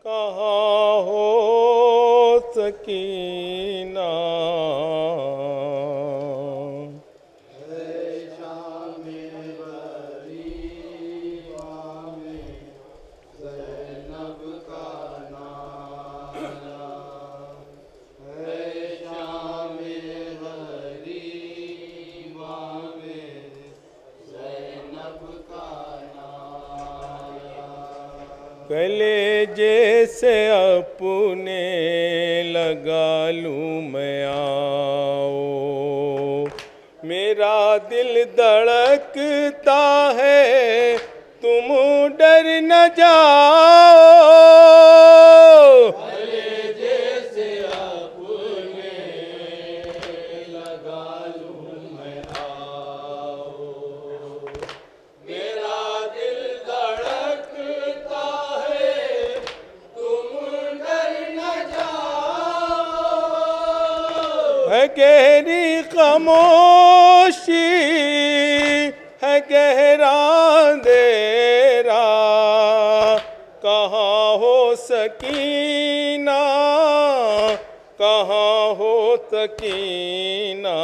कहाँ हो सकीना। कलेजे से अपने लगा लूँ मैं आओ, मेरा दिल धड़कता है तुम डर न जाओ। कलेजे से अपने लगा लूँ मैं आओ, मेरा दिल धड़कता है। गहरी खामोशी है, गहरा अंधेरा, कहाँ हो सकीना, कहाँ हो सकीना।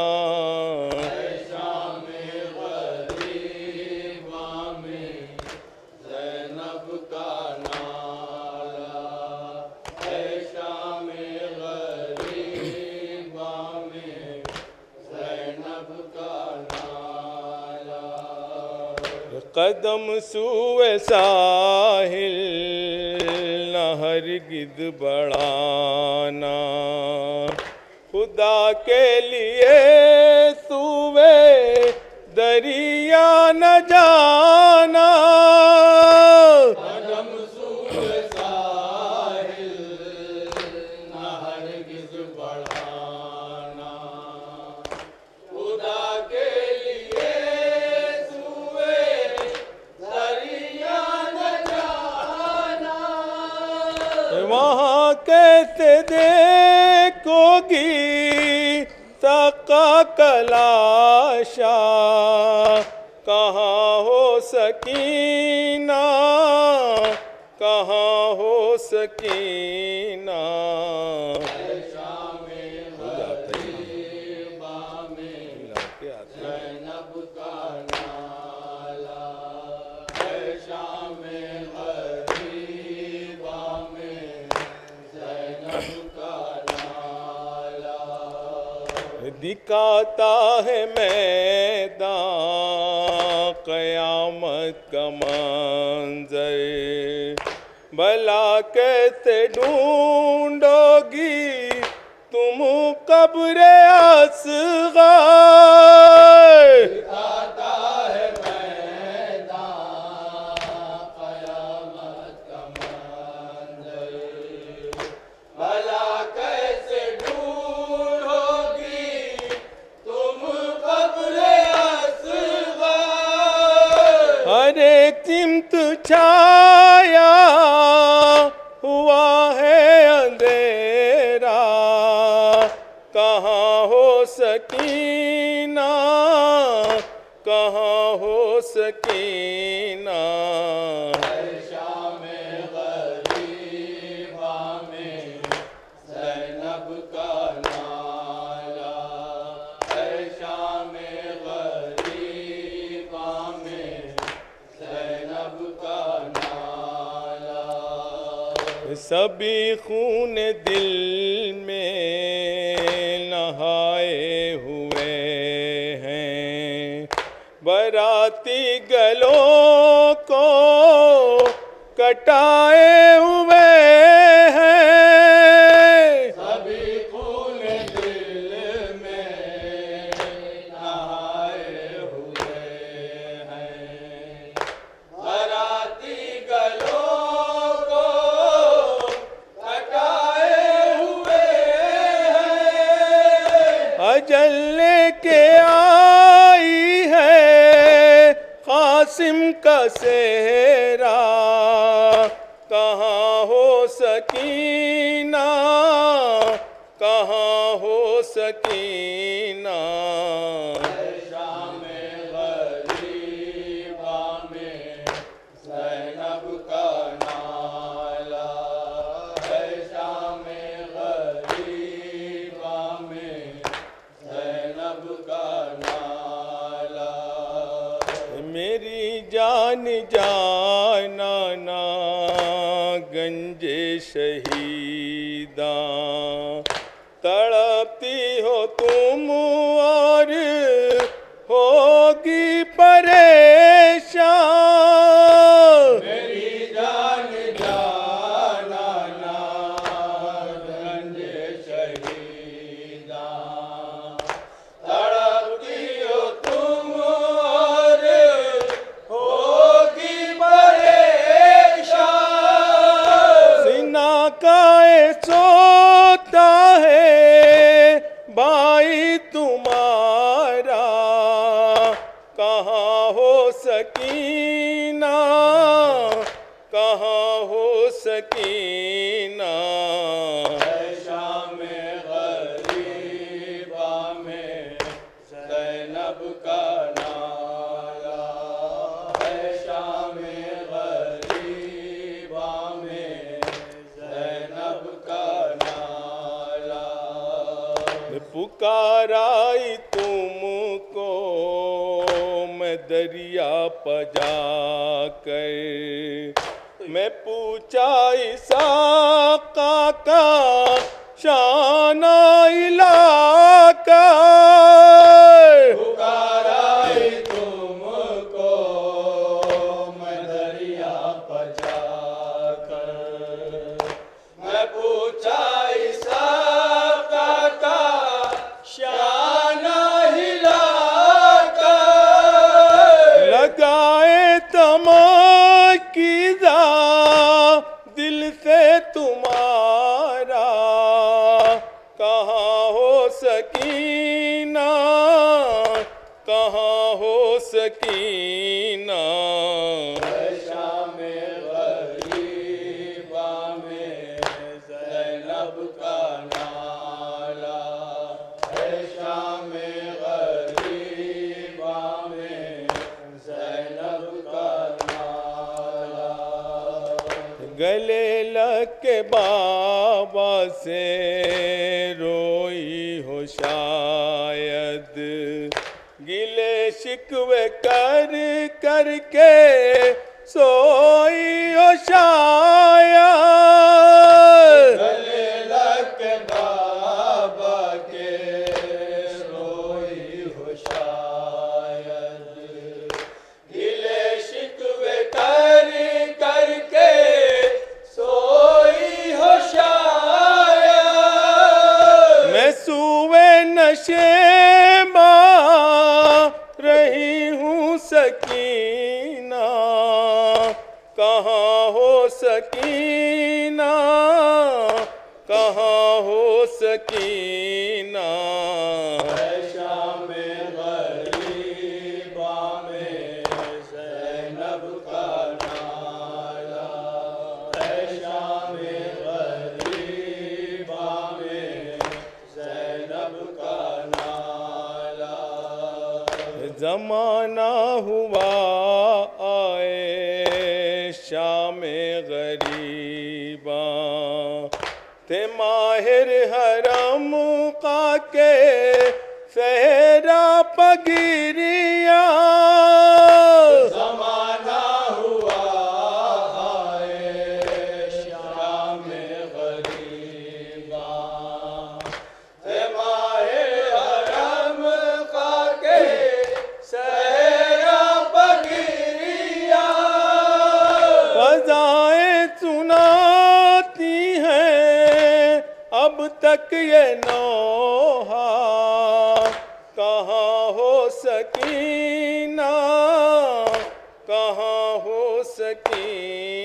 कदम सूए साहिल न हरगिज़ बढ़ाना, खुदा के लिए सूए दरिया न जाना। कदम सूए साहिल न हरगिज़ बढ़ाना, खुदा के वहाँ कैसे देखोगी सका कलाशा, कहाँ हो सकीना, कहाँ हो सकीना। दिखाता है मैदान क़यामत का मंज़र, भला कैसे ढूंढोगी तुम कब्र असग़र। दिखाता है मैदान क़यामत का मंज़र, भला कैसे हर एक चिम्त छाया हुआ है अंधेरा, कहाँ हो सकीना, कहाँ हो सकीना। सभी खून दिल में नहाए हुए हैं, बराती गलों को कटाए हुए हैं। सभी खून दिल में नहाए हुए हैं, बराती गलों अजल के आई है कासिम का सेहरा, कहाँ हो सकीना, कहाँ हो सकीना। जाना ना गंजे शहीदा, तड़पती हो तुम और होगी परेशान। मेरी जान जाना ना गंजे शहीदा, तड़पती हो तुम और होगी परेशान। सीना काए सोता है भाई तुम्हारा, कहाँ हो सकीना, कहाँ हो सकीना। शाम गरीबा में ज़ैनब का नाला है, शाम गरीबा में ज़ैनब का नाला। पुकाराई तुमको मैं दरिया पजा कर, मैं पूछा इसाका का शाना इलाका। पुकाराई तुमको मैं दरिया पजा कर, मैं पूछा इसाका का शाना हिलाका। लगाए तमाकीदा दिल से तुम्हारा, कहाँ हो सकीना, कहाँ हो सकीना। शाम गरीबा में ज़ैनब का नाला है, शाम गरीबा में ज़ैनब का नाला। गले लग के बाबा से रोई हो शायद, गिले शिकवे कर करके सोई हो शायद। गले लग के बाबा के रोई हो शायद, गिले शिकवे कर करके सोई हो शायद। मैं सुवे नशे रही हूँ सकीना, कहाँ हो सकीना, कहाँ हो सकीना। शाम गरीबा में ज़ैनब का नाला है, शाम गरीबा में ज़ैनब का नाला। जमाना हुआ आए शाम गरीबा, थे माहिर हरम का के सहरा पगिरिया। ज़माना हुआ आए शाम गरीबा, थे माहिर हरम का के सहरा पगिरिया। फ़ज़ाएं सुनाती हैं अब तक ये नौहा, कहाँ हो सकीना, कहाँ हो सकीना।